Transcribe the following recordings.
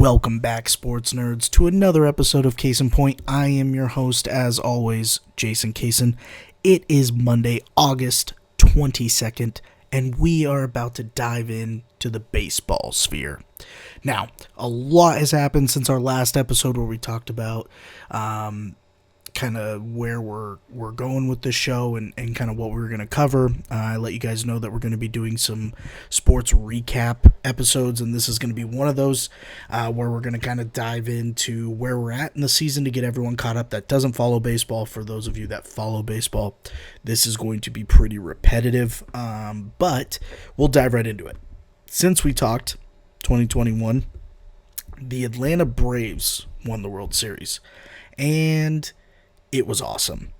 Welcome back, sports nerds, to another episode of CasonPoint. I am your host, as always, Jason Cason. It is Monday, August 22nd, and we are about to dive into the baseball sphere. Now, a lot has happened since our last episode where we talked about kind of where we're going with the show and kind of what we're going to cover. I let you guys know that we're going to be doing some sports recap episodes, and this is going to be one of those where we're going to kind of dive into where we're at in the season to get everyone caught up that doesn't follow baseball. For those of you that follow baseball, this is going to be pretty repetitive, but we'll dive right into it. Since we talked 2021, the Atlanta Braves won the World Series, and it was awesome.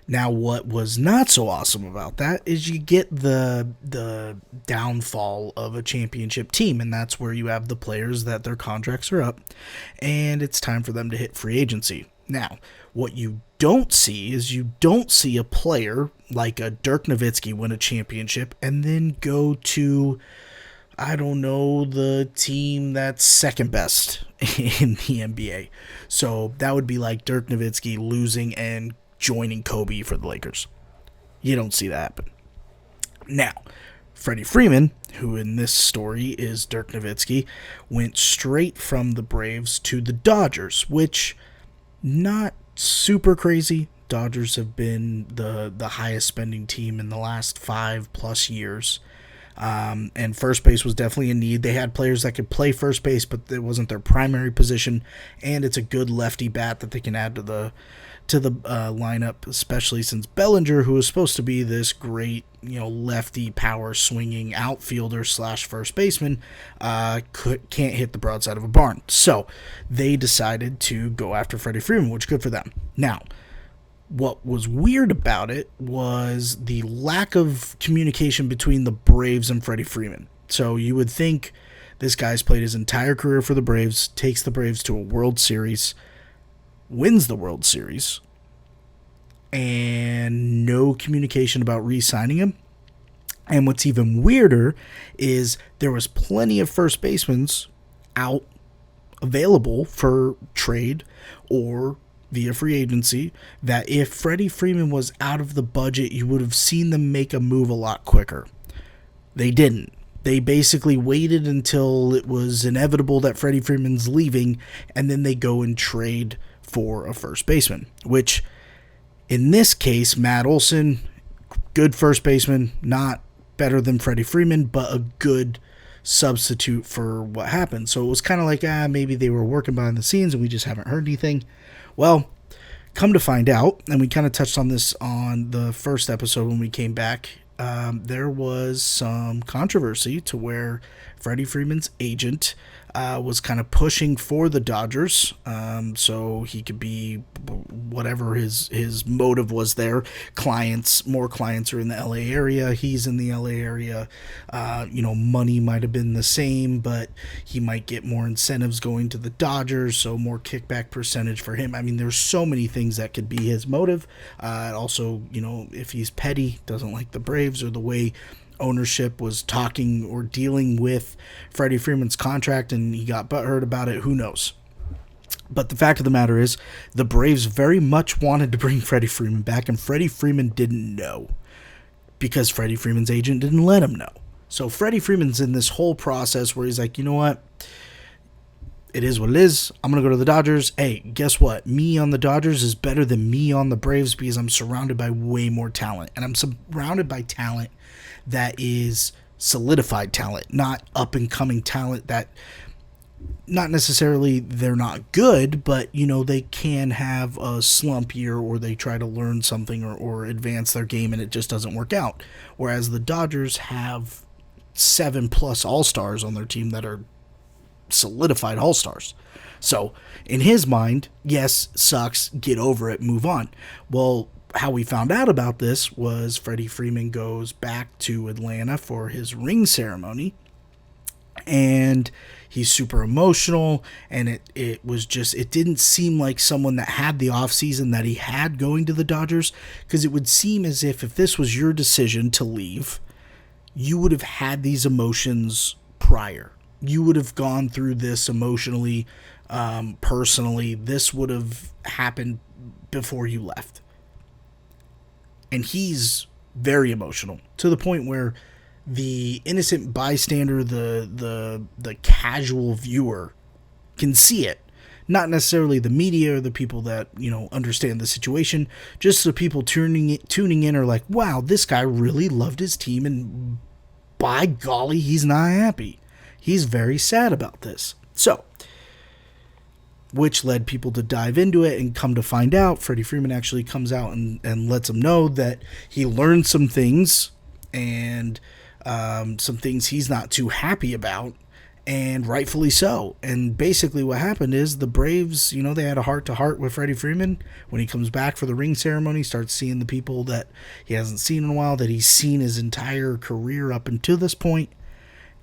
Now, what was not so awesome about that is you get the downfall of a championship team, and that's where you have the players that their contracts are up, and it's time for them to hit free agency. Now, what you don't see is you don't see a player like a Dirk Nowitzki win a championship and then go to, I don't know, the team that's second best in the NBA. So that would be like Dirk Nowitzki losing and joining Kobe for the Lakers. You don't see that happen. Now, Freddie Freeman, who in this story is Dirk Nowitzki, went straight from the Braves to the Dodgers, which, not super crazy. Dodgers have been the highest spending team in the last 5+ years. And first base was definitely a need. They had players that could play first base, but it wasn't their primary position. And it's a good lefty bat that they can add to the lineup, especially since Bellinger, who is supposed to be this great, lefty power swinging outfielder / first baseman, can't hit the broadside of a barn. So they decided to go after Freddie Freeman, which is good for them. Now, what was weird about it was the lack of communication between the Braves and Freddie Freeman. So you would think this guy's played his entire career for the Braves, takes the Braves to a World Series, wins the World Series, and no communication about re-signing him. And what's even weirder is there was plenty of first basemen out available for trade or via free agency, that if Freddie Freeman was out of the budget, you would have seen them make a move a lot quicker. They didn't. They basically waited until it was inevitable that Freddie Freeman's leaving, and then they go and trade for a first baseman, which in this case, Matt Olson, good first baseman, not better than Freddie Freeman, but a good substitute for what happened. So it was kind of like, maybe they were working behind the scenes and we just haven't heard anything. Well, come to find out, and we kind of touched on this on the first episode when we came back, there was some controversy to where Freddie Freeman's agent was kind of pushing for the Dodgers, so he could be whatever his motive was there. More clients are in the LA area. He's in the LA area. Money might have been the same, but he might get more incentives going to the Dodgers, so more kickback percentage for him. I mean, there's so many things that could be his motive. Also, if he's petty, doesn't like the Braves or the way ownership was talking or dealing with Freddie Freeman's contract and he got butthurt about it, who knows? But the fact of the matter is, the Braves very much wanted to bring Freddie Freeman back, and Freddie Freeman didn't know because Freddie Freeman's agent didn't let him know. So Freddie Freeman's in this whole process where he's like, you know what? It is what it is. I'm going to go to the Dodgers. Hey, guess what? Me on the Dodgers is better than me on the Braves because I'm surrounded by way more talent. And I'm surrounded by talent that is solidified talent, not up-and-coming talent that not necessarily they're not good, but, they can have a slump year or they try to learn something or advance their game and it just doesn't work out. Whereas the Dodgers have 7+ all-stars on their team that are solidified all-stars. So in his mind, yes, sucks, get over it, move on. Well, how we found out about this was Freddie Freeman goes back to Atlanta for his ring ceremony, and he's super emotional, and it didn't seem like someone that had the offseason that he had going to the Dodgers, because it would seem as if this was your decision to leave, you would have had these emotions prior. you would have gone through this emotionally, personally. This would have happened before you left. And he's very emotional to the point where the innocent bystander, the casual viewer can see it. Not necessarily the media or the people that, understand the situation. Just the people tuning in are like, wow, this guy really loved his team, and by golly, he's not happy. He's very sad about this. So, which led people to dive into it, and come to find out, Freddie Freeman actually comes out and lets them know that he learned some things, and some things he's not too happy about, and rightfully so. And basically what happened is the Braves, they had a heart-to-heart with Freddie Freeman. When he comes back for the ring ceremony, starts seeing the people that he hasn't seen in a while, that he's seen his entire career up until this point.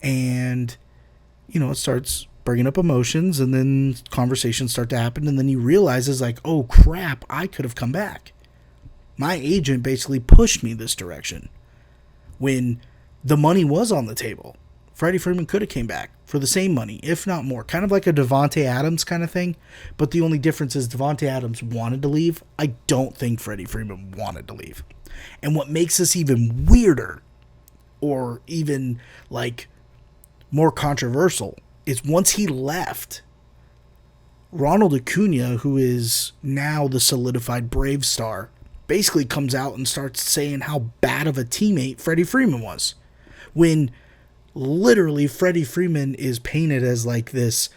And, it starts bringing up emotions, and then conversations start to happen, and then he realizes, like, oh, crap, I could have come back. My agent basically pushed me this direction when the money was on the table. Freddie Freeman could have came back for the same money, if not more. Kind of like a Devontae Adams kind of thing. But the only difference is Devontae Adams wanted to leave. I don't think Freddie Freeman wanted to leave. And what makes this even weirder, or even like more controversial, is once he left, Ronald Acuna, who is now the solidified Brave star, basically comes out and starts saying how bad of a teammate Freddie Freeman was. When literally Freddie Freeman is painted as like this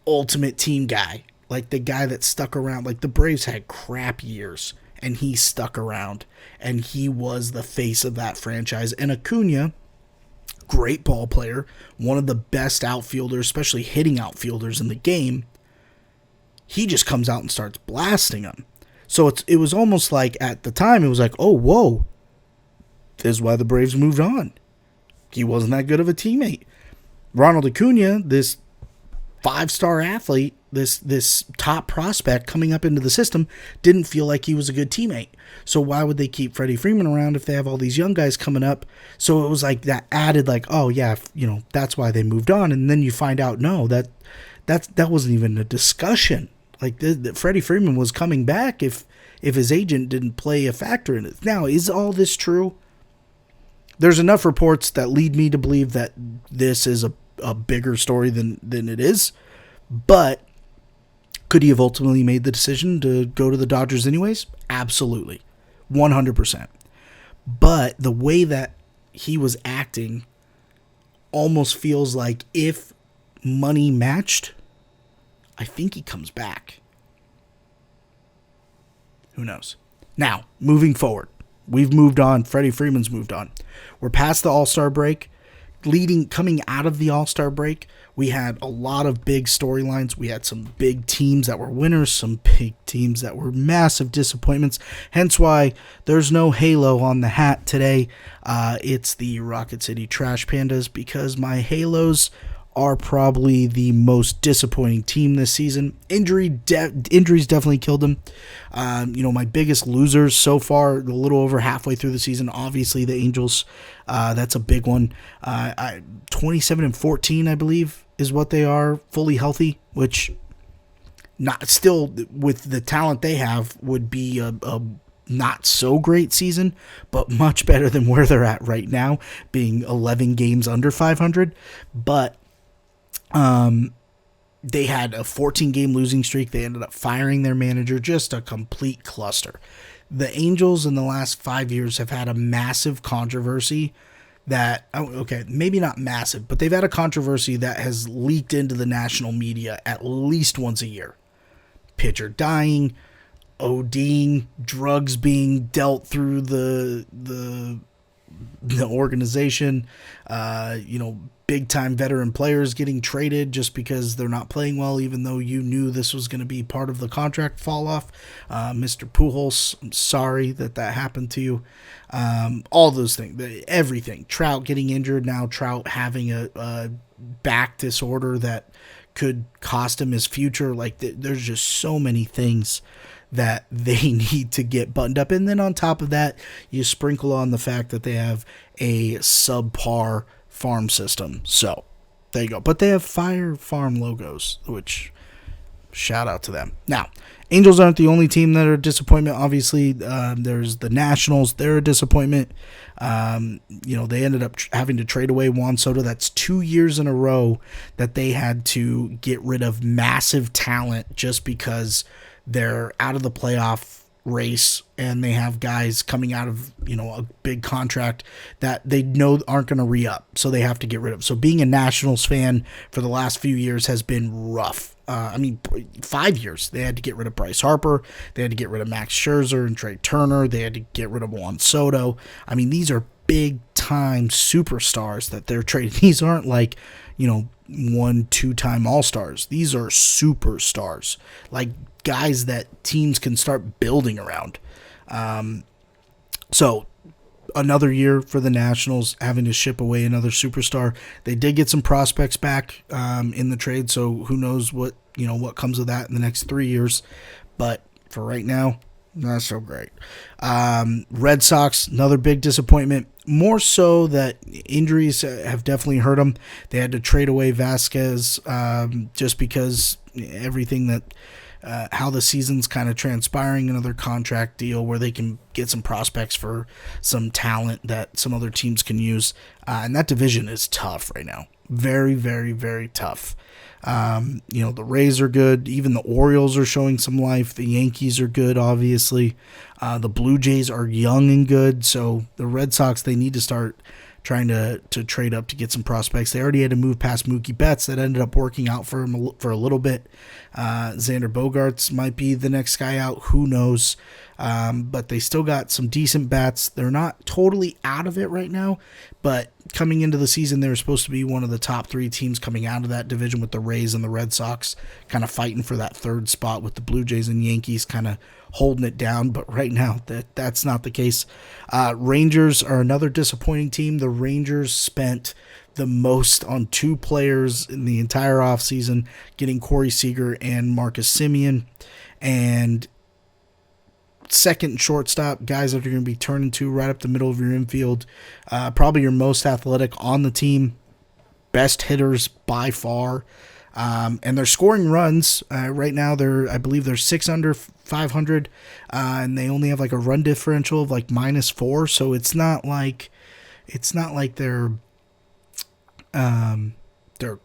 ultimate team guy, like the guy that stuck around. Like, the Braves had crap years and he stuck around, and he was the face of that franchise. And Acuna, great ball player, one of the best outfielders, especially hitting outfielders in the game, he just comes out and starts blasting him. So it was almost like, at the time, it was like, oh, whoa, this is why the Braves moved on. He wasn't that good of a teammate. Ronald Acuna, this 5-star athlete, this top prospect coming up into the system, didn't feel like he was a good teammate. So why would they keep Freddie Freeman around if they have all these young guys coming up? So it was like that added, like, oh yeah, that's why they moved on. And then you find out, no, that wasn't even a discussion. Like, Freddie Freeman was coming back if his agent didn't play a factor in it. Now, is all this true? There's enough reports that lead me to believe that this is a bigger story than it is. But could he have ultimately made the decision to go to the Dodgers anyways? Absolutely. 100%. But the way that he was acting almost feels like, if money matched, I think he comes back. Who knows? Now, moving forward. We've moved on. Freddie Freeman's moved on. We're past the All-Star break. Coming out of the All-Star break, we had a lot of big storylines. We had some big teams that were winners, some big teams that were massive disappointments. Hence why there's no halo on the hat today. It's the Rocket City Trash Pandas, because my Halos are probably the most disappointing team this season. Injuries definitely killed them. My biggest losers so far, a little over halfway through the season, obviously the Angels. That's a big one. 27-14, I believe, is what they are, fully healthy, which not still with the talent they have would be a not so great season, but much better than where they're at right now, being 11 games under 500. But they had a 14-game losing streak. They ended up firing their manager. Just a complete cluster. The Angels in the last 5 years have had a massive controversy that, okay, maybe not massive, but they've had a controversy that has leaked into the national media at least once a year. Pitcher dying, ODing, drugs being dealt through the organization, big time veteran players getting traded just because they're not playing well, even though you knew this was going to be part of the contract fall off. Mr. Pujols, I'm sorry that happened to you. All those things, everything. Trout getting injured now, Trout having a back disorder that could cost him his future. Like, there's just so many things that they need to get buttoned up. And then on top of that, you sprinkle on the fact that they have a subpar farm system. So There you go. But they have Fire Farm logos, which shout out to them. Now, Angels aren't the only team that are a disappointment. Obviously, there's the Nationals. They're a disappointment. They ended up having to trade away Juan Soto. That's 2 years in a row that they had to get rid of massive talent just because they're out of the playoff race and they have guys coming out of a big contract that they know aren't going to re-up, so they have to get rid of. So being a Nationals fan for the last few years has been rough. 5 years they had to get rid of Bryce Harper, they had to get rid of Max Scherzer and Trey Turner, they had to get rid of Juan Soto. These are big time superstars that they're trading. These aren't like 1-2 time all-stars. These are superstars, like guys that teams can start building around. So another year for the Nationals having to ship away another superstar. They did get some prospects back in the trade, so who knows what comes of that in the next 3 years. But for right now, not so great. Red Sox, another big disappointment. More so that injuries have definitely hurt them. They had to trade away Vasquez just because everything that how the season's kind of transpiring, another contract deal where they can get some prospects for some talent that some other teams can use. And that division is tough right now. Very, very, very tough. The Rays are good. Even the Orioles are showing some life. The Yankees are good, obviously. The Blue Jays are young and good. So the Red Sox, they need to start trying to trade up to get some prospects. They already had to move past Mookie Betts. That ended up working out for him for a little bit. Xander Bogaerts might be the next guy out. Who knows? But they still got some decent bats. They're not totally out of it right now, but coming into the season, they were supposed to be one of the top 3 teams coming out of that division with the Rays and the Red Sox kind of fighting for that third spot with the Blue Jays and Yankees kind of holding it down. But right now, that's not the case. Rangers are another disappointing team. The Rangers spent the most on 2 players in the entire offseason, getting Corey Seager and Marcus Semien. And second shortstop, guys that are going to be turning to right up the middle of your infield. Probably your most athletic on the team. Best hitters by far. And they're scoring runs. Right now, I believe they're 6 under 500. And they only have like a run differential of like -4. So it's not like they're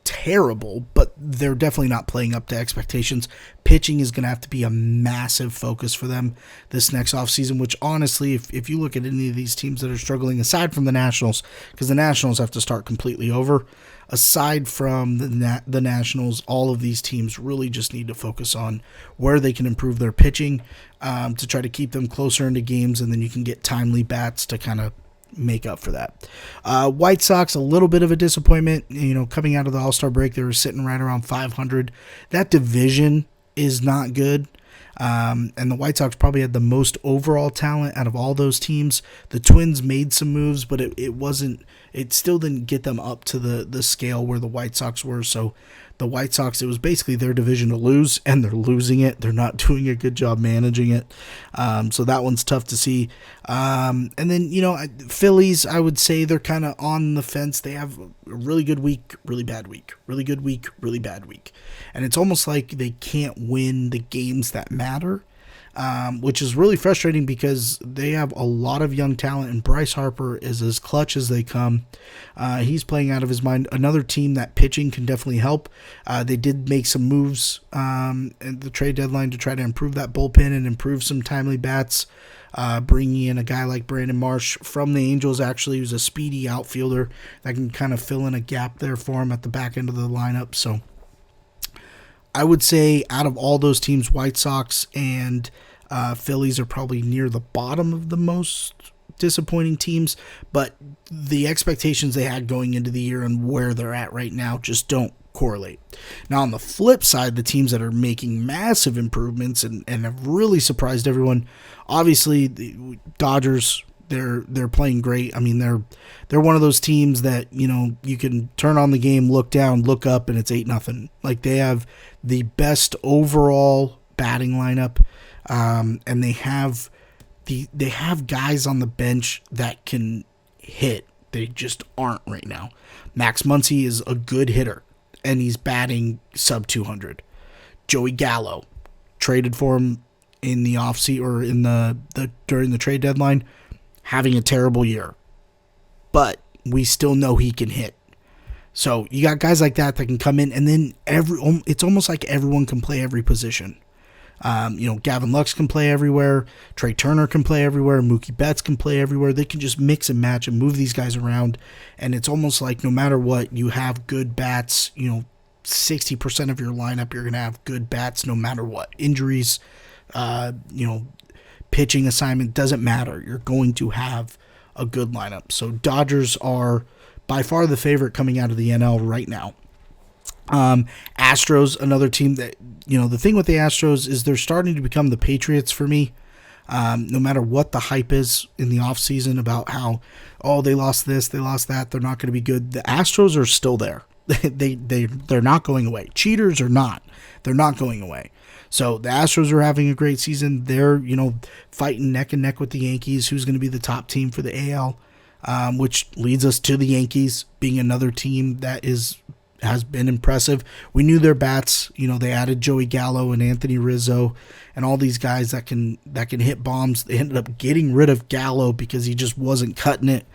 terrible, but they're definitely not playing up to expectations. Pitching is going to have to be a massive focus for them this next offseason, which honestly, if you look at any of these teams that are struggling, aside from the Nationals, because the Nationals have to start completely over, aside from the Nationals, all of these teams really just need to focus on where they can improve their pitching to try to keep them closer into games, and then you can get timely bats to kind of make up for that. White Sox, a little bit of a disappointment. Coming out of the All-Star break, they were sitting right around 500. That division is not good. And the White Sox probably had the most overall talent out of all those teams. The Twins made some moves, but it still didn't get them up to the scale where the White Sox were. So the White Sox, it was basically their division to lose, and they're losing it. They're not doing a good job managing it. So that one's tough to see. And then, Phillies, I would say they're kind of on the fence. They have a really good week, really bad week, really good week, really bad week. And it's almost like they can't win the games that matter. Which is really frustrating because they have a lot of young talent, and Bryce Harper is as clutch as they come. He's playing out of his mind. Another team that pitching can definitely help. They did make some moves at the trade deadline to try to improve that bullpen and improve some timely bats. Bringing in a guy like Brandon Marsh from the Angels, actually, who's a speedy outfielder that can kind of fill in a gap there for him at the back end of the lineup. So I would say out of all those teams, White Sox and Phillies are probably near the bottom of the most disappointing teams, but the expectations they had going into the year and where they're at right now just don't correlate. Now, on the flip side, the teams that are making massive improvements and have really surprised everyone, obviously the Dodgers, they're playing great. I mean, they're one of those teams that, you can turn on the game, look down, look up, and it's 8-0. Like, they have the best overall batting lineup, and they have guys on the bench that can hit. They just aren't right now. Max Muncy is a good hitter, and he's batting sub 200. Joey Gallo, traded for him in the offseason or in the during the trade deadline, having a terrible year. But we still know he can hit. So you got guys like that can come in, and then it's almost like everyone can play every position. Gavin Lux can play everywhere. Trey Turner can play everywhere. Mookie Betts can play everywhere. They can just mix and match and move these guys around. And it's almost like no matter what, you have good bats. 60% of your lineup, you're going to have good bats no matter what. Injuries, pitching assignment, doesn't matter. You're going to have a good lineup. So Dodgers are by far the favorite coming out of the NL right now. Astros, another team that, the thing with the Astros is they're starting to become the Patriots for me. No matter what the hype is in the offseason about how, they lost this, they lost that, they're not going to be good. The Astros are still there. They're not going away. Cheaters or not, they're not going away. So the Astros are having a great season. They're, fighting neck and neck with the Yankees, who's going to be the top team for the AL, which leads us to the Yankees being another team that has been impressive. We knew their bats. They added Joey Gallo and Anthony Rizzo and all these guys that can hit bombs. They ended up getting rid of Gallo because he just wasn't cutting it.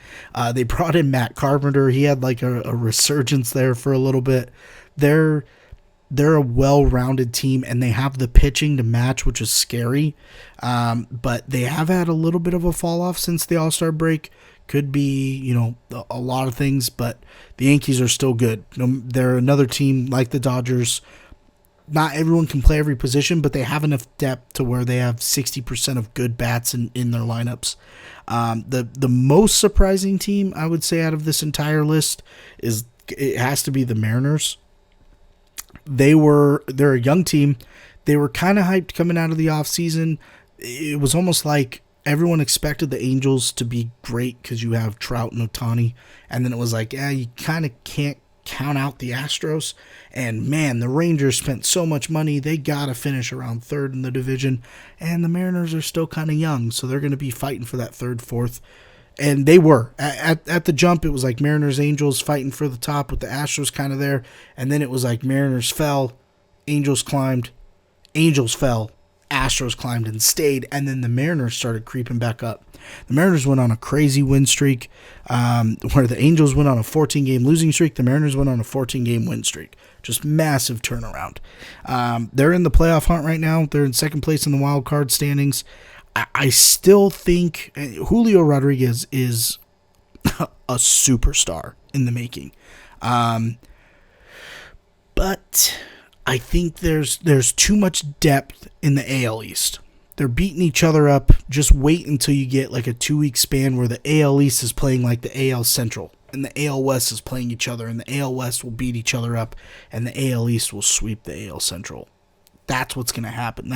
They brought in Matt Carpenter. He had like a resurgence there for a little bit. They're a well-rounded team, and they have the pitching to match, which is scary. But they have had a little bit of a fall-off since the All-Star break. Could be, a lot of things, but the Yankees are still good. They're another team like the Dodgers. Not everyone can play every position, but they have enough depth to where they have 60% of good bats in their lineups. The most surprising team, I would say, out of this entire list has to be the Mariners. They're a young team. They were kind of hyped coming out of the offseason. It was almost like everyone expected the Angels to be great because you have Trout and Ohtani. And then it was like, you kind of can't count out the Astros. And, man, the Rangers spent so much money. They got to finish around third in the division. And the Mariners are still kind of young, so they're going to be fighting for that third, fourth. And they were. At the jump, it was like Mariners, Angels fighting for the top with the Astros kind of there. And then it was like Mariners fell, Angels climbed, Angels fell, Astros climbed and stayed, and then the Mariners started creeping back up. The Mariners went on a crazy win streak, where the Angels went on a 14-game losing streak. The Mariners went on a 14-game win streak. Just massive turnaround. They're in the playoff hunt right now. They're in second place in the wild card standings. I still think Julio Rodriguez is a superstar in the making. But I think there's too much depth in the AL East. They're beating each other up. Just wait until you get like a 2-week span where the AL East is playing like the AL Central, and the AL West is playing each other, and the AL West will beat each other up, and the AL East will sweep the AL Central. That's what's going to happen.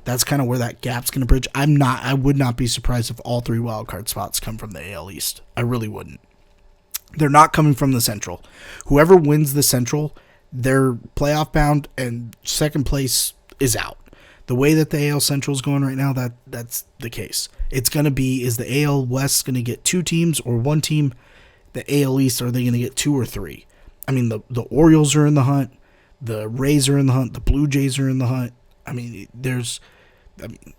That's kind of where that gap's going to bridge. I would not be surprised if all 3 wildcard spots come from the AL East. I really wouldn't. They're not coming from the Central. Whoever wins the Central, they're playoff bound, and second place is out. The way that the AL Central is going right now, that's the case. It's going to be, is the AL West going to get 2 teams or 1 team? The AL East, are they going to get 2 or 3? I mean, the Orioles are in the hunt. The Rays are in the hunt. The Blue Jays are in the hunt. I mean,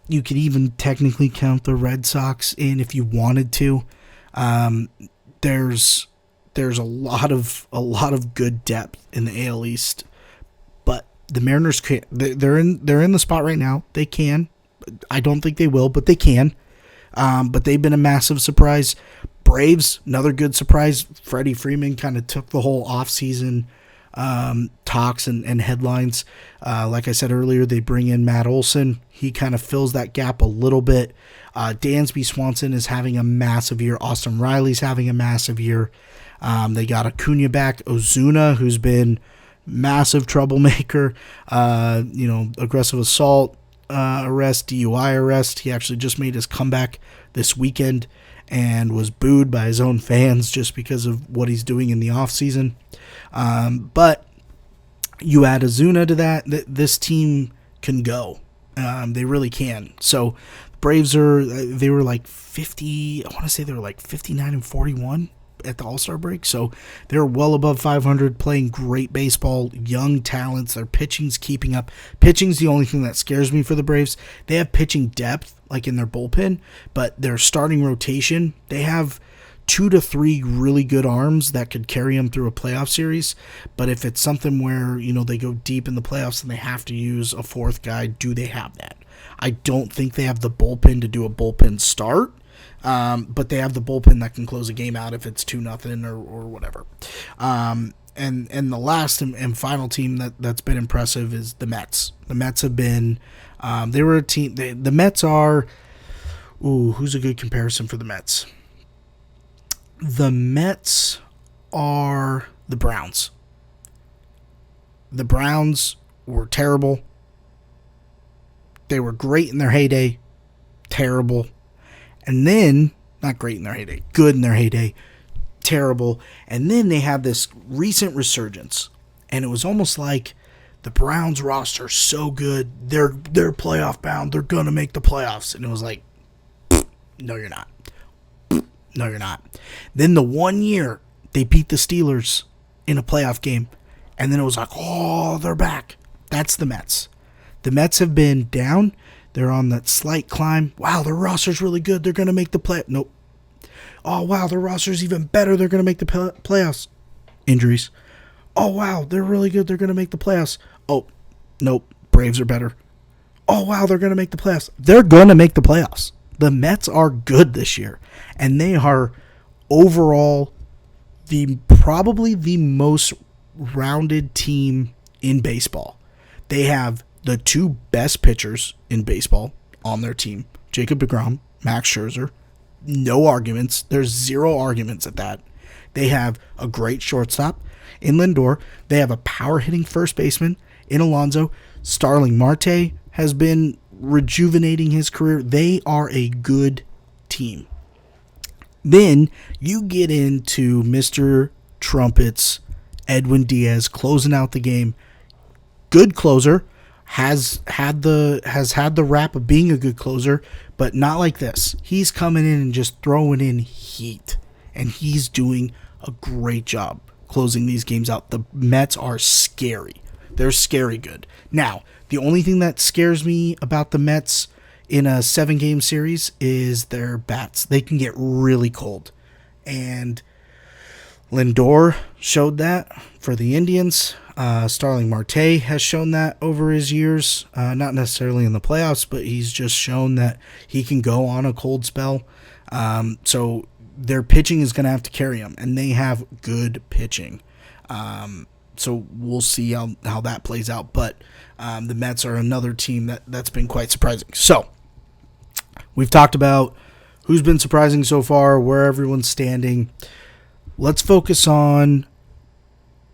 you could even technically count the Red Sox in if you wanted to. There's a lot of good depth in the AL East, but the Mariners can't. They're in the spot right now. They can. I don't think they will, but they can. But they've been a massive surprise. Braves, another good surprise. Freddie Freeman kind of took the whole offseason talks and headlines. Like I said earlier, they bring in Matt Olson. He kind of fills that gap a little bit. Dansby Swanson is having a massive year. Austin Riley's having a massive year. They got Acuna back. Ozuna, who's been massive troublemaker, aggressive assault arrest, DUI arrest. He actually just made his comeback this weekend and was booed by his own fans just because of what he's doing in the offseason. But you add Ozuna to that, this team can go. They really can. So Braves they were like 50, I want to say they were like 59-41 at the All-Star break. So they're well above 500, playing great baseball, young talents. Their pitching's keeping up. Pitching's the only thing that scares me for the Braves. They have pitching depth, like in their bullpen, but their starting rotation, they have 2 to 3 really good arms that could carry them through a playoff series. But if it's something where, they go deep in the playoffs and they have to use a fourth guy, do they have that? I don't think they have the bullpen to do a bullpen start, but they have the bullpen that can close a game out if it's 2-0 or whatever. And the last and final team that's been impressive is the Mets. The Mets have been, they were a team, the Mets are, who's a good comparison for the Mets? The Mets are the Browns. The Browns were terrible. They were great in their heyday, terrible. And then, not great in their heyday, good in their heyday, terrible. And then they had this recent resurgence. And it was almost like the Browns roster is so good, they're playoff bound, they're going to make the playoffs. And it was like, no, you're not. No, you're not. Then the one year they beat the Steelers in a playoff game. And then it was like, oh, they're back. That's the Mets. The Mets have been down. They're on that slight climb. Wow, their roster's really good. They're going to make the play. Nope. Oh, wow, their roster's even better. They're going to make the playoffs. Injuries. Oh, wow, they're really good. They're going to make the playoffs. Oh, nope. Braves are better. Oh, wow, they're going to make the playoffs. They're going to make the playoffs. The Mets are good this year. And they are overall probably the most rounded team in baseball. They have the 2 best pitchers in baseball on their team, Jacob deGrom, Max Scherzer. No arguments. There's 0 arguments at that. They have a great shortstop in Lindor. They have a power-hitting first baseman in Alonso. Starling Marte has been rejuvenating his career. They are a good team. Then you get into Mr. Trumpets, Edwin Diaz, closing out the game. Good closer. Has had the rap of being a good closer, but not like this. He's coming in and just throwing in heat, and he's doing a great job closing these games out. The Mets are scary. They're scary good. Now, the only thing that scares me about the Mets in a 7-game series is their bats. They can get really cold, and Lindor showed that for the Indians. Starling Marte has shown that over his years, not necessarily in the playoffs, but he's just shown that he can go on a cold spell. So their pitching is going to have to carry them, and they have good pitching. So we'll see how that plays out. But the Mets are another team that's been quite surprising. So we've talked about who's been surprising so far, where everyone's standing. Let's focus on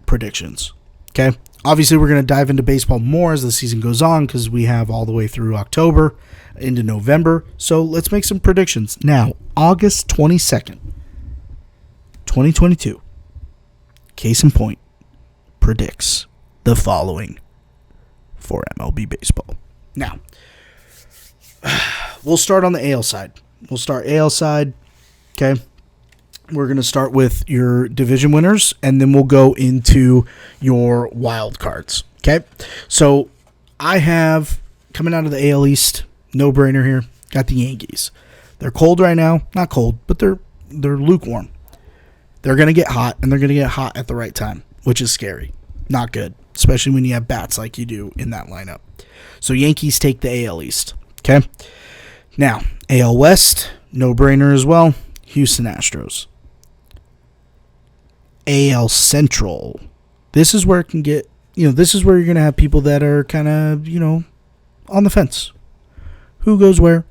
predictions. Okay, obviously we're going to dive into baseball more as the season goes on because we have all the way through October into November. So let's make some predictions. Now, August 22nd, 2022, CasonPoint predicts the following for MLB baseball. Now, we'll start on the AL side. We'll start AL side, okay? We're going to start with your division winners, and then we'll go into your wild cards. Okay? So I have, coming out of the AL East, no-brainer here, got the Yankees. They're cold right now. Not cold, but they're lukewarm. They're going to get hot, and they're going to get hot at the right time, which is scary. Not good, especially when you have bats like you do in that lineup. So Yankees take the AL East. Okay? Now, AL West, no-brainer as well, Houston Astros. AL Central. This is where it can get, this is where you're going to have people that are kind of, on the fence. Who goes where?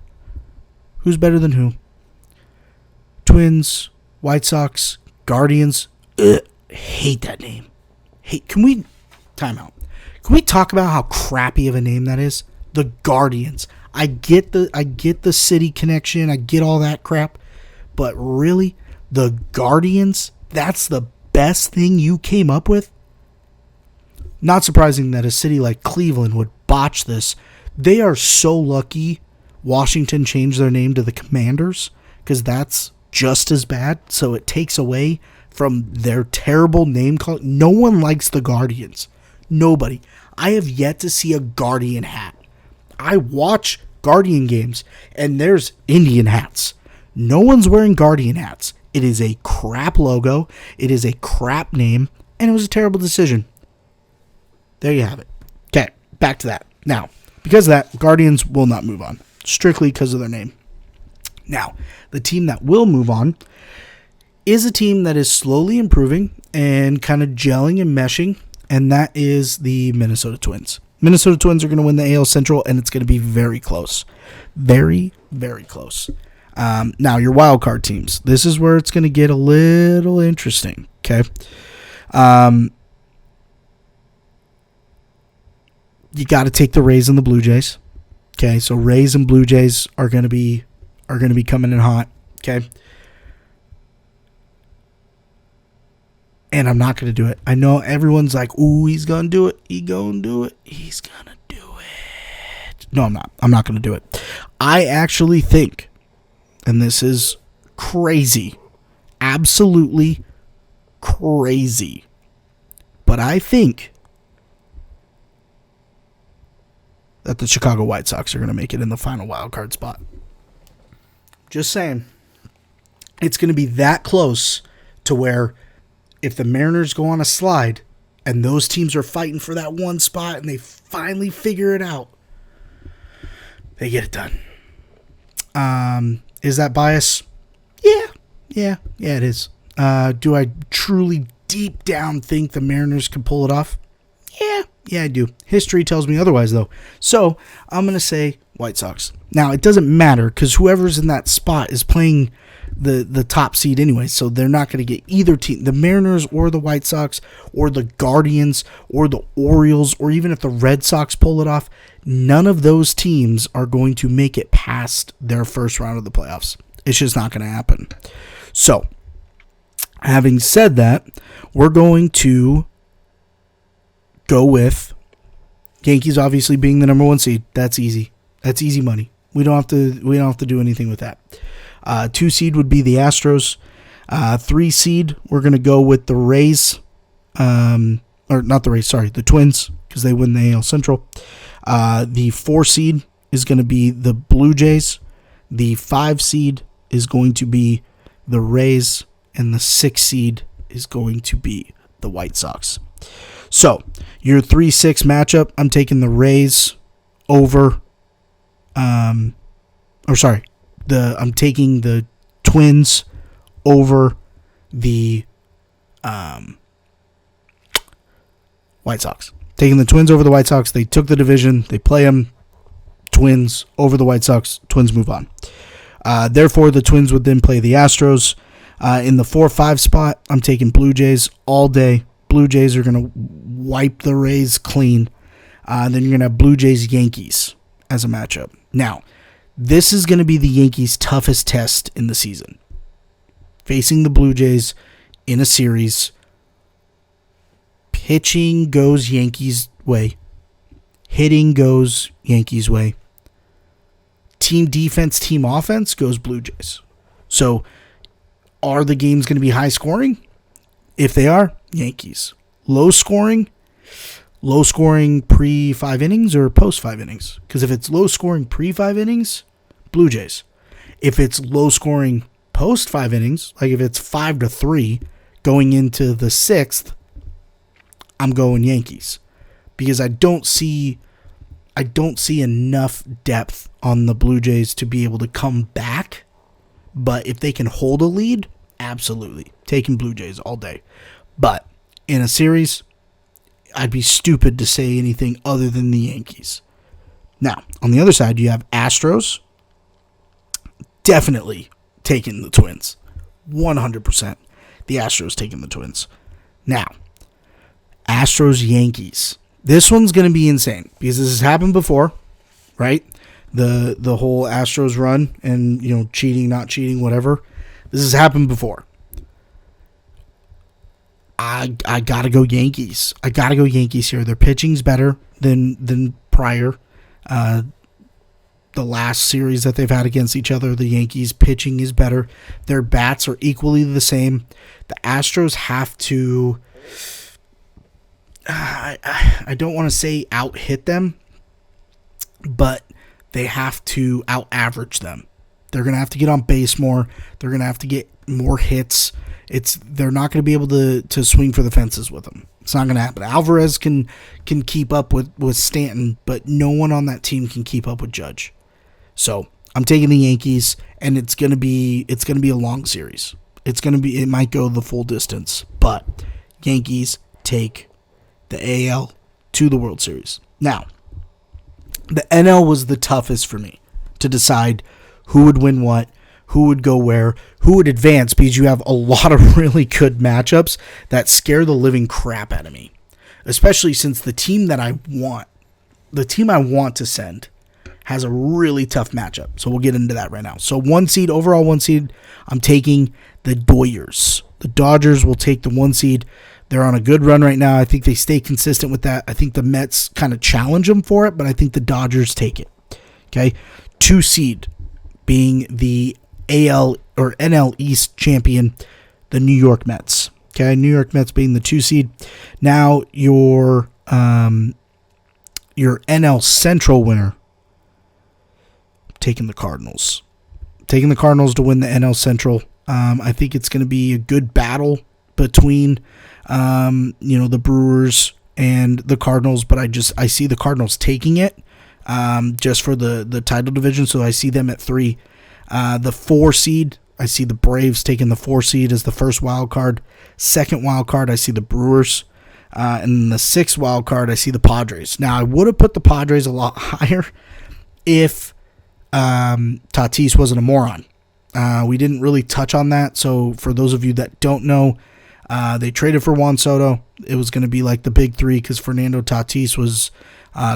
Who's better than who? Twins, White Sox, Guardians. Hate that name. Can we, time out. Can we talk about how crappy of a name that is? The Guardians. I get the city connection. I get all that crap. But really, the Guardians, that's the best thing you came up with? Not surprising that a city like Cleveland would botch this. They are so lucky Washington changed their name to the Commanders, because that's just as bad, so it takes away from their terrible name call. No one likes the Guardians. Nobody. I have yet to see a Guardian hat. I watch Guardian games, and there's Indian hats. No one's wearing Guardian hats. It is a crap logo. It is a crap name, and it was a terrible decision. There you have it. Okay, back to that. Now, because of that, Guardians will not move on, strictly because of their name. Now, the team that will move on is a team that is slowly improving and kind of gelling and meshing, and that is the Minnesota Twins. Minnesota Twins are going to win the AL Central, and it's going to be very close. Very, very close. Now, your wild card teams. This is where it's going to get a little interesting, okay? You got to take the Rays and the Blue Jays. Okay, so Rays and Blue Jays are going to be coming in hot, okay? And I'm not going to do it. I know everyone's like, "Ooh, he's going to do it. He's going to do it. He's going to do it." No, I'm not. I'm not going to do it. I actually think, and this is crazy, absolutely crazy, but I think that the Chicago White Sox are going to make it in the final wild card spot. Just saying. It's going to be that close to where if the Mariners go on a slide and those teams are fighting for that one spot and they finally figure it out, they get it done. Is that bias? Yeah, it is. Do I truly deep down think the Mariners can pull it off? Yeah, I do. History tells me otherwise, though. So I'm going to say White Sox. Now, it doesn't matter because whoever's in that spot is playing the top seed anyway, so they're not going to get either team, the Mariners or the White Sox or the Guardians or the Orioles, or even if the Red Sox pull it off, none of those teams are going to make it past their first round of the playoffs. It's just not going to happen. So, having said that, we're going to go with Yankees obviously being the number 1 seed. That's easy. That's easy money. We don't have to do anything with that. 2 seed would be the Astros. 3 seed, we're going to go with the Rays. Or not the Rays, sorry, the Twins, because they win the AL Central. The 4 seed is going to be the Blue Jays. The 5 seed is going to be the Rays. And the 6 seed is going to be the White Sox. So, your 3-6 matchup, I'm taking the Rays over, I'm taking the Twins over the White Sox. Taking the Twins over the White Sox. They took the division. They play them. Twins over the White Sox. Twins move on. Therefore, the Twins would then play the Astros. In the 4-5 spot, I'm taking Blue Jays all day. Blue Jays are going to wipe the Rays clean. Then you're going to have Blue Jays Yankees as a matchup. Now, this is going to be the Yankees' toughest test in the season. Facing the Blue Jays in a series. Pitching goes Yankees' way. Hitting goes Yankees' way. Team defense, team offense goes Blue Jays. So, are the games going to be high scoring? If they are, Yankees. Low scoring pre-5 innings or post-5 innings? Because if it's low scoring pre-5 innings, Blue Jays. If it's low scoring post-5 innings, like if it's 5-3 going into the 6th, I'm going Yankees. Because I don't see enough depth on the Blue Jays to be able to come back. But if they can hold a lead, absolutely. Taking Blue Jays all day. But in a series, I'd be stupid to say anything other than the Yankees. Now, on the other side, you have Astros. Definitely taking the Twins. 100%. The Astros taking the Twins. Now, Astros Yankees. This one's going to be insane because this has happened before, right? The whole Astros run and, cheating, not cheating, whatever. This has happened before. I got to go Yankees. I got to go Yankees here. Their pitching's better than prior. the last series that they've had against each other. The Yankees pitching is better. Their bats are equally the same. The Astros have to, I don't want to say out-hit them, but they have to out-average them. They're going to have to get on base more. They're going to have to get more hits. They're not going to be able to swing for the fences with them. It's not going to happen. Alvarez can keep up with Stanton, but no one on that team can keep up with Judge. So I'm taking the Yankees, and it's gonna be a long series. It might go the full distance, but Yankees take the AL to the World Series. Now, the NL was the toughest for me to decide who would win what, who would go where, who would advance, because you have a lot of really good matchups that scare the living crap out of me, especially since the team I want to send has a really tough matchup. So we'll get into that right now. So overall one seed, I'm taking the Dodgers. The Dodgers will take the 1 seed. They're on a good run right now. I think they stay consistent with that. I think the Mets kind of challenge them for it, but I think the Dodgers take it. Okay, 2 seed being the AL or NL East champion, the New York Mets. Okay, New York Mets being the 2 seed. Now your NL Central winner, taking the Cardinals. Taking the Cardinals to win the NL Central. I think it's going to be a good battle between the Brewers and the Cardinals, but I see the Cardinals taking it just for the title division, so I see them at 3. The 4 seed, I see the Braves taking the 4 seed as the first wild card. Second wild card, I see the Brewers. And the 6th wild card, I see the Padres. Now, I would have put the Padres a lot higher if Tatis wasn't a moron. We didn't really touch on that, so for those of you that don't know, they traded for Juan Soto. It was going to be like the big 3 because Fernando Tatis was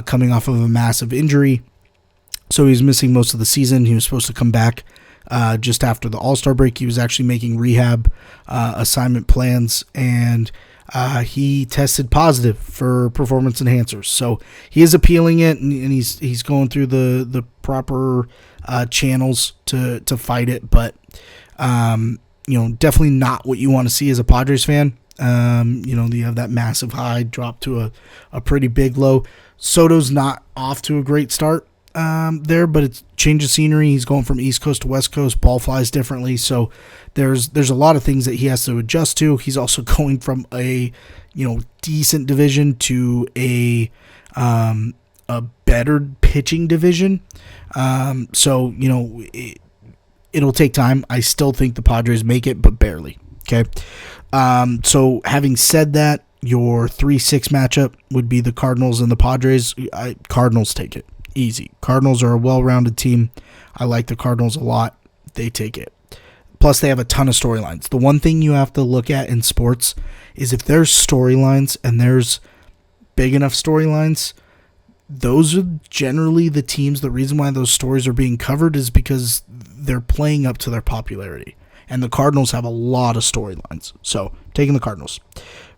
coming off of a massive injury, so he was missing most of the season. He was supposed to come back just after the All-Star break. He was actually making rehab assignment plans, and he tested positive for performance enhancers. So he is appealing it, and he's going through the proper channels to fight it. But definitely not what you want to see as a Padres fan. You have that massive high drop to a pretty big low. Soto's not off to a great start there, but it's change of scenery. He's going from East Coast to West Coast. Ball flies differently, so there's a lot of things that he has to adjust to. He's also going from a decent division to a better pitching division. So it'll take time. I still think the Padres make it, but barely. Okay. So having said that, your 3-6 matchup would be the Cardinals and the Padres. Cardinals take it. Easy. Cardinals are a well-rounded team. I like the Cardinals a lot. They take it. Plus, they have a ton of storylines. The one thing you have to look at in sports is if there's storylines and there's big enough storylines, those are generally the teams. The reason why those stories are being covered is because they're playing up to their popularity. And the Cardinals have a lot of storylines. So, taking the Cardinals.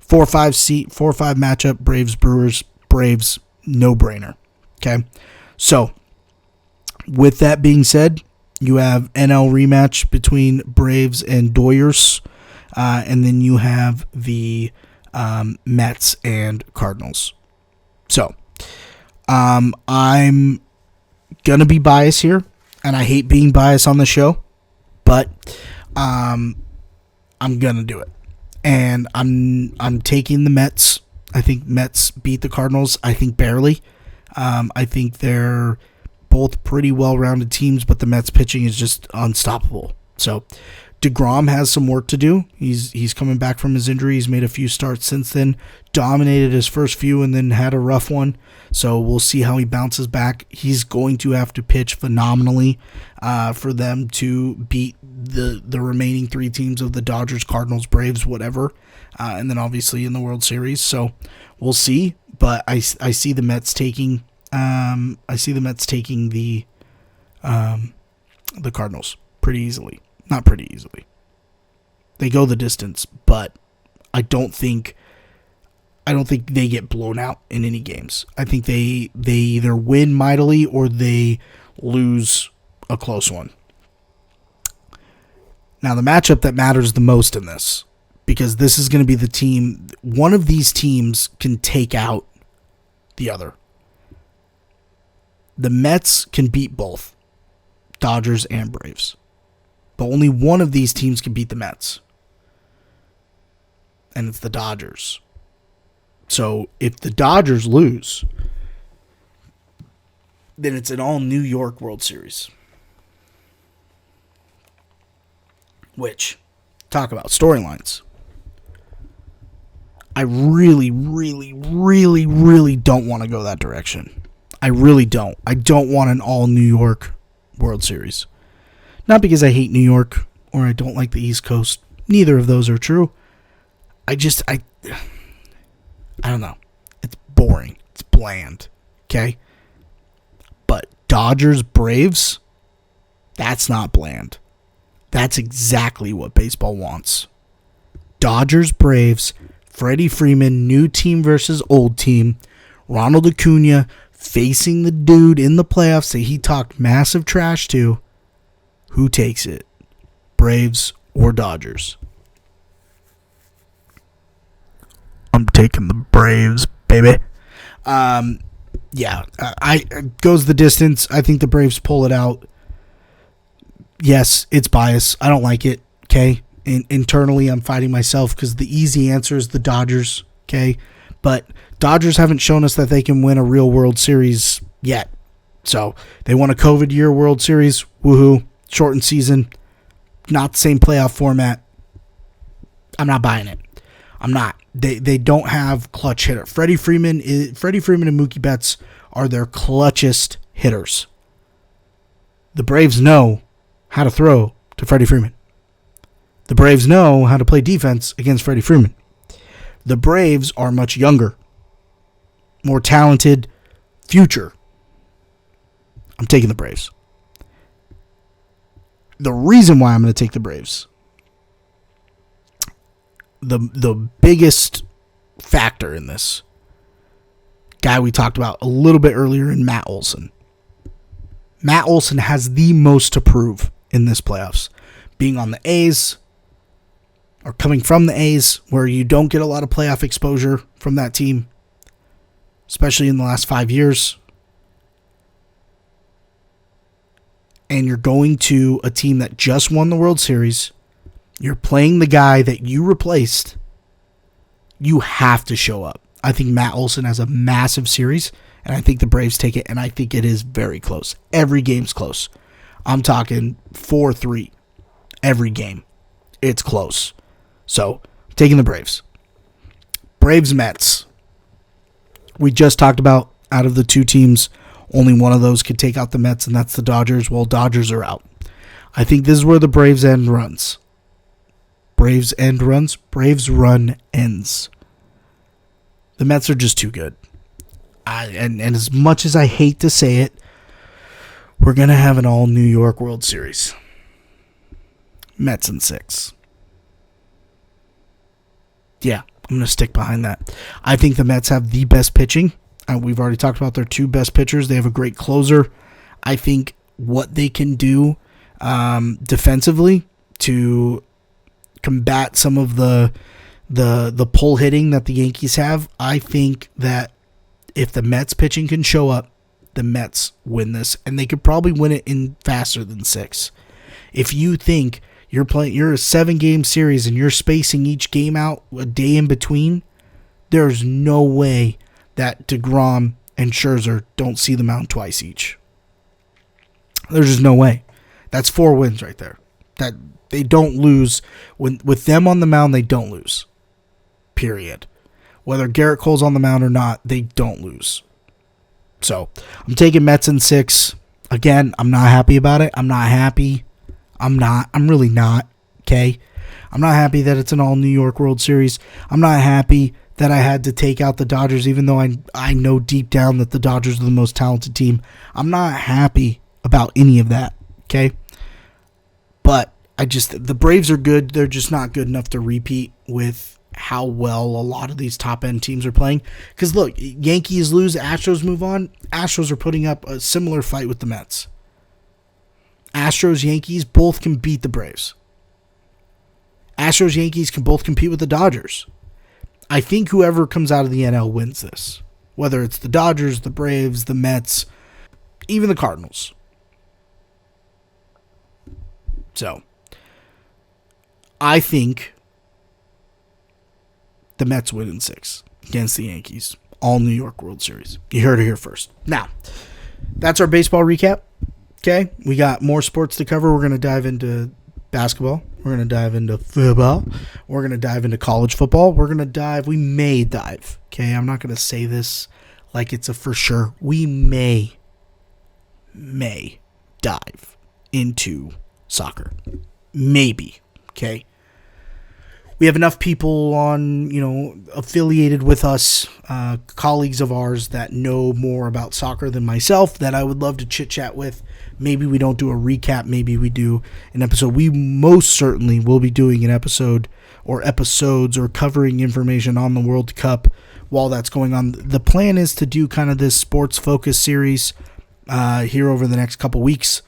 4-5 matchup, Braves-Brewers. Braves, no-brainer. Okay? So, with that being said, you have NL rematch between Braves and Dodgers. And then you have the Mets and Cardinals. So, I'm going to be biased here. And I hate being biased on the show. But I'm going to do it. And I'm taking the Mets. I think Mets beat the Cardinals. I think barely. I think they're both pretty well-rounded teams, but the Mets pitching is just unstoppable. So DeGrom has some work to do. He's coming back from his injury. He's made a few starts since then, dominated his first few and then had a rough one. So we'll see how he bounces back. He's going to have to pitch phenomenally for them to beat the remaining 3 teams of the Dodgers, Cardinals, Braves, whatever. And then obviously in the World Series. So we'll see. But I see the Mets taking the Cardinals pretty easily. Not pretty easily. They go the distance, but I don't think they get blown out in any games. I think they either win mightily or they lose a close one. Now, the matchup that matters the most in this, because this is going to be the team, one of these teams can take out the other. The Mets can beat both, Dodgers and Braves. But only one of these teams can beat the Mets. And it's the Dodgers. So if the Dodgers lose, then it's an all New York World Series. Which, talk about storylines. I really, really, really, really don't want to go that direction. I really don't. I don't want an all New York World Series. Not because I hate New York or I don't like the East Coast. Neither of those are true. I don't know. It's boring. It's bland. Okay? But Dodgers, Braves, that's not bland. That's exactly what baseball wants. Dodgers, Braves, Freddie Freeman, new team versus old team, Ronald Acuna facing the dude in the playoffs that he talked massive trash to. Who takes it? Braves or Dodgers? I'm taking the Braves, baby. Yeah, I goes the distance. I think the Braves pull it out. Yes, it's bias. I don't like it, okay? Internally, I'm fighting myself because the easy answer is the Dodgers, okay? But Dodgers haven't shown us that they can win a real World Series yet. So, they won a COVID year World Series. Woohoo. Shortened season. Not the same playoff format. I'm not buying it. I'm not. They don't have clutch hitter. Freddie Freeman and Mookie Betts are their clutchest hitters. The Braves know how to throw to Freddie Freeman. The Braves know how to play defense against Freddie Freeman. The Braves are much younger, more talented, future. I'm taking the Braves. The reason why I'm going to take the Braves, the biggest factor in this, guy we talked about a little bit earlier in Matt Olson. Matt Olson has the most to prove in this playoffs. Being on the A's, or coming from the A's, where you don't get a lot of playoff exposure from that team, especially in the last 5 years. And you're going to a team that just won the World Series. You're playing the guy that you replaced. You have to show up. I think Matt Olson has a massive series, and I think the Braves take it, and I think it is very close. Every game's close. I'm talking 4-3 every game. It's close. So, I'm taking the Braves. Braves-Mets. We just talked about, out of the two teams, only one of those could take out the Mets, and that's the Dodgers. Well, Dodgers are out. I think this is where the Braves end runs. Braves end runs. Braves run ends. The Mets are just too good. And as much as I hate to say it, we're going to have an all New York World Series. Mets in 6. Yeah, I'm going to stick behind that. I think the Mets have the best pitching. We've already talked about their two best pitchers. They have a great closer. I think what they can do defensively to combat some of the pull hitting that the Yankees have, I think that if the Mets pitching can show up, the Mets win this, and they could probably win it in faster than 6. If you think you're a 7-game series and you're spacing each game out a day in between, there's no way that DeGrom and Scherzer don't see the mound twice each. There's just no way. That's 4 wins right there. That they don't lose. With them on the mound, they don't lose. Period. Whether Garrett Cole's on the mound or not, they don't lose. So, I'm taking Mets in 6. Again, I'm not happy about it. I'm not happy. I'm really not. Okay? I'm not happy that it's an all New York World Series. I'm not happy that I had to take out the Dodgers, even though I know deep down that the Dodgers are the most talented team. I'm not happy about any of that. Okay? But the Braves are good. They're just not good enough to repeat with how well a lot of these top-end teams are playing. Because, look, Yankees lose, Astros move on. Astros are putting up a similar fight with the Mets. Astros, Yankees both can beat the Braves. Astros, Yankees can both compete with the Dodgers. I think whoever comes out of the NL wins this. Whether it's the Dodgers, the Braves, the Mets, even the Cardinals. So, I think the Mets win in 6 against the Yankees. All New York World Series. You heard it here first. Now, that's our baseball recap. Okay, we got more sports to cover. We're going to dive into basketball. We're going to dive into football. We're going to dive into college football. We may dive. Okay, I'm not going to say this like it's a for sure. We may dive into soccer. Maybe. Okay. We have enough people on, affiliated with us, colleagues of ours that know more about soccer than myself that I would love to chit chat with. Maybe we don't do a recap. Maybe we do an episode. We most certainly will be doing an episode or episodes or covering information on the World Cup while that's going on. The plan is to do kind of this sports focus series here over the next couple weeks,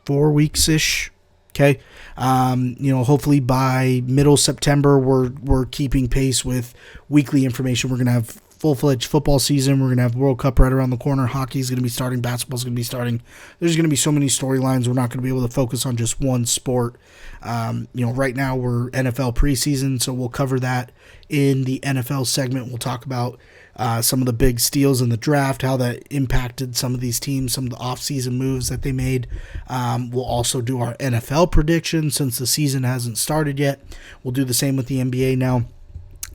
4 weeks-ish. Okay. Hopefully by middle September, we're keeping pace with weekly information. We're going to have full-fledged football season. We're going to have World Cup right around the corner. Hockey's going to be starting. Basketball's going to be starting. There's going to be so many storylines. We're not going to be able to focus on just one sport. Right now we're NFL preseason, so we'll cover that in the NFL segment. We'll talk about some of the big steals in the draft, how that impacted some of these teams, some of the offseason moves that they made. We'll also do our NFL predictions since the season hasn't started yet. We'll do the same with the NBA now.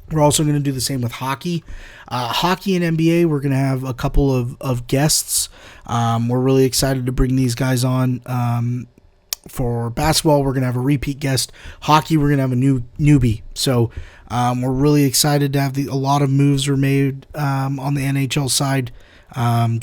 We're also going to do the same with hockey. Hockey and NBA, we're going to have a couple of guests. We're really excited to bring these guys on. For basketball, we're going to have a repeat guest. Hockey, we're going to have a newbie. So we're really excited to have a lot of moves were made on the NHL side.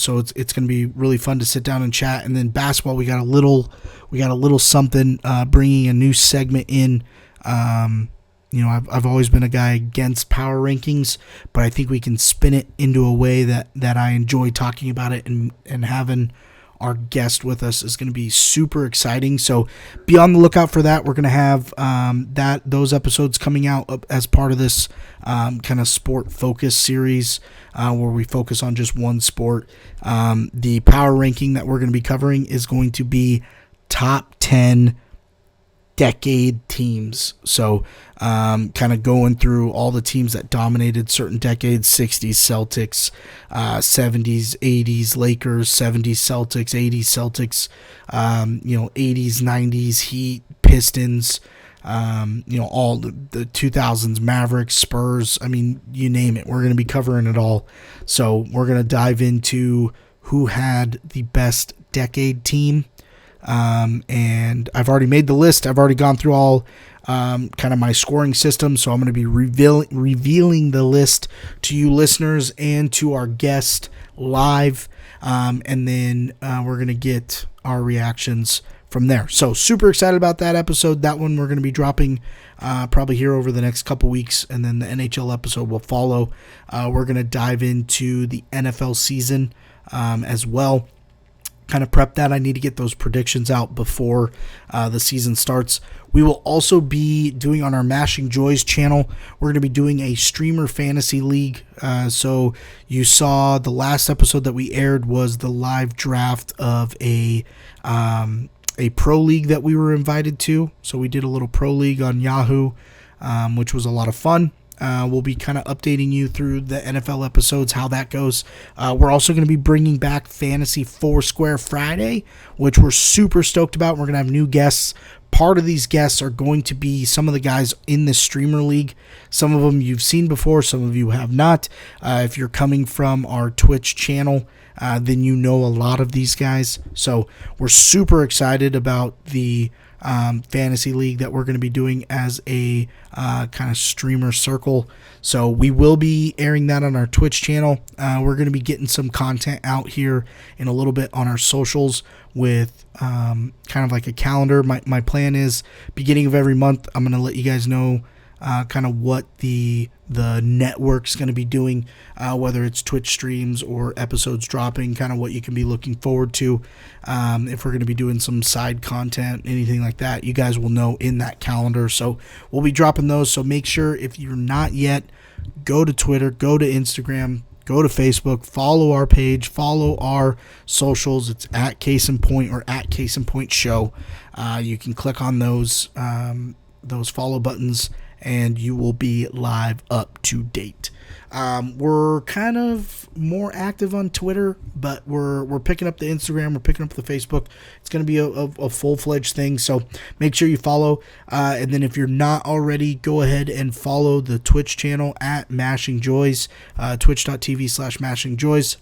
So it's going to be really fun to sit down and chat. And then basketball, we got a little something, bringing a new segment in. I've always been a guy against power rankings, but I think we can spin it into a way that I enjoy talking about it, and having our guest with us is going to be super exciting. So be on the lookout for that. We're going to have those episodes coming out as part of this kind of sport focus series where we focus on just one sport. The power ranking that we're going to be covering is going to be top 10 decade teams. So kind of going through all the teams that dominated certain decades: 60s Celtics, 70s, 80s Lakers, 70s Celtics, 80s Celtics, 80s, 90s Heat, Pistons, all the 2000s Mavericks, Spurs. I mean, you name it. We're going to be covering it all. So we're going to dive into who had the best decade team. And I've already made the list. I've already gone through all kind of my scoring system, so I'm going to be revealing the list to you listeners and to our guest live, and then we're going to get our reactions from there. So super excited about that episode. That one we're going to be dropping probably here over the next couple weeks, and then the NHL episode will follow. We're going to dive into the NFL season as well. Kind of prep that. I need to get those predictions out before the season starts. We will also be doing on our Mashing Joys channel, we're going to be doing a streamer fantasy league. So you saw the last episode that we aired was the live draft of a pro league that we were invited to. So we did a little pro league on Yahoo, which was a lot of fun. We'll be kind of updating you through the NFL episodes, how that goes. We're also going to be bringing back Fantasy Foursquare Friday, which we're super stoked about. We're going to have new guests. Part of these guests are going to be some of the guys in this streamer league. Some of them you've seen before, some of you have not. If you're coming from our Twitch channel, then you know a lot of these guys. So we're super excited about the fantasy league that we're going to be doing as a kind of streamer circle. So we will be airing that on our Twitch channel. We're going to be getting some content out here in a little bit on our socials with kind of like a calendar. My plan is beginning of every month, I'm going to let you guys know kind of what the network's going to be doing, whether it's Twitch streams or episodes dropping, kind of what you can be looking forward to. If we're going to be doing some side content, anything like that, you guys will know in that calendar. So we'll be dropping those. So make sure, if you're not yet, go to Twitter, go to Instagram, go to Facebook, follow our page, follow our socials. It's at CasonPoint or at CasonPoint Show. You can click on those follow buttons, and you will be live up to date. We're kind of more active on Twitter, but we're picking up the Instagram, we're picking up the Facebook. It's going to be a full-fledged thing, so make sure you follow. And then if you're not already, go ahead and follow the Twitch channel at Mashing Joys, twitch.tv/Mashing Joys.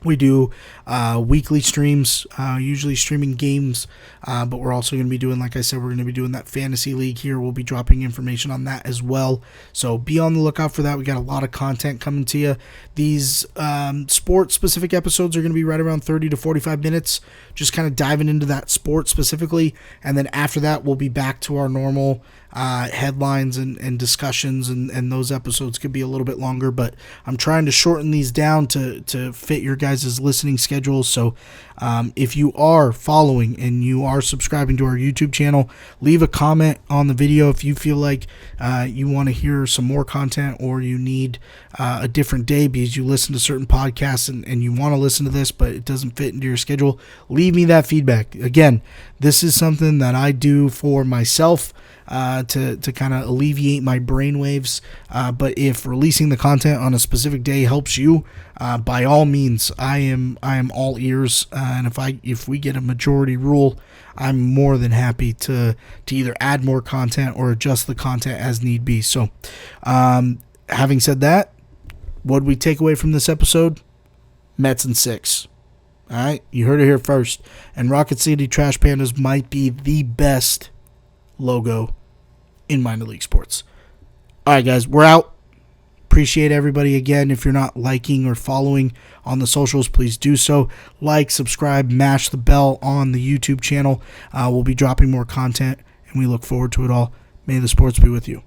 We do weekly streams, usually streaming games, but we're also going to be doing, like I said, we're going to be doing that fantasy league here. We'll be dropping information on that as well. So be on the lookout for that. We got a lot of content coming to you. These sport-specific episodes are going to be right around 30 to 45 minutes, just kind of diving into that sport specifically. And then after that, we'll be back to our normal headlines and discussions, and those episodes could be a little bit longer, but I'm trying to shorten these down to fit your guys' listening schedules. So if you are following and you are subscribing to our YouTube channel, leave a comment on the video if you feel like you want to hear some more content, or you need a different day because you listen to certain podcasts and you want to listen to this but it doesn't fit into your schedule. Leave me that feedback. Again, this is something that I do for myself, to kind of alleviate my brainwaves. But if releasing the content on a specific day helps you, by all means, I am all ears. And if we get a majority rule, I'm more than happy to either add more content or adjust the content as need be. So, having said that, what did we take away from this episode? Mets in 6. All right, you heard it here first. And Rocket City Trash Pandas might be the best logo in minor league sports. All right, guys, we're out. Appreciate everybody. Again, if you're not liking or following on the socials, please do so. Like, subscribe, mash the bell on the YouTube channel. We'll be dropping more content, and we look forward to it all. May the sports be with you.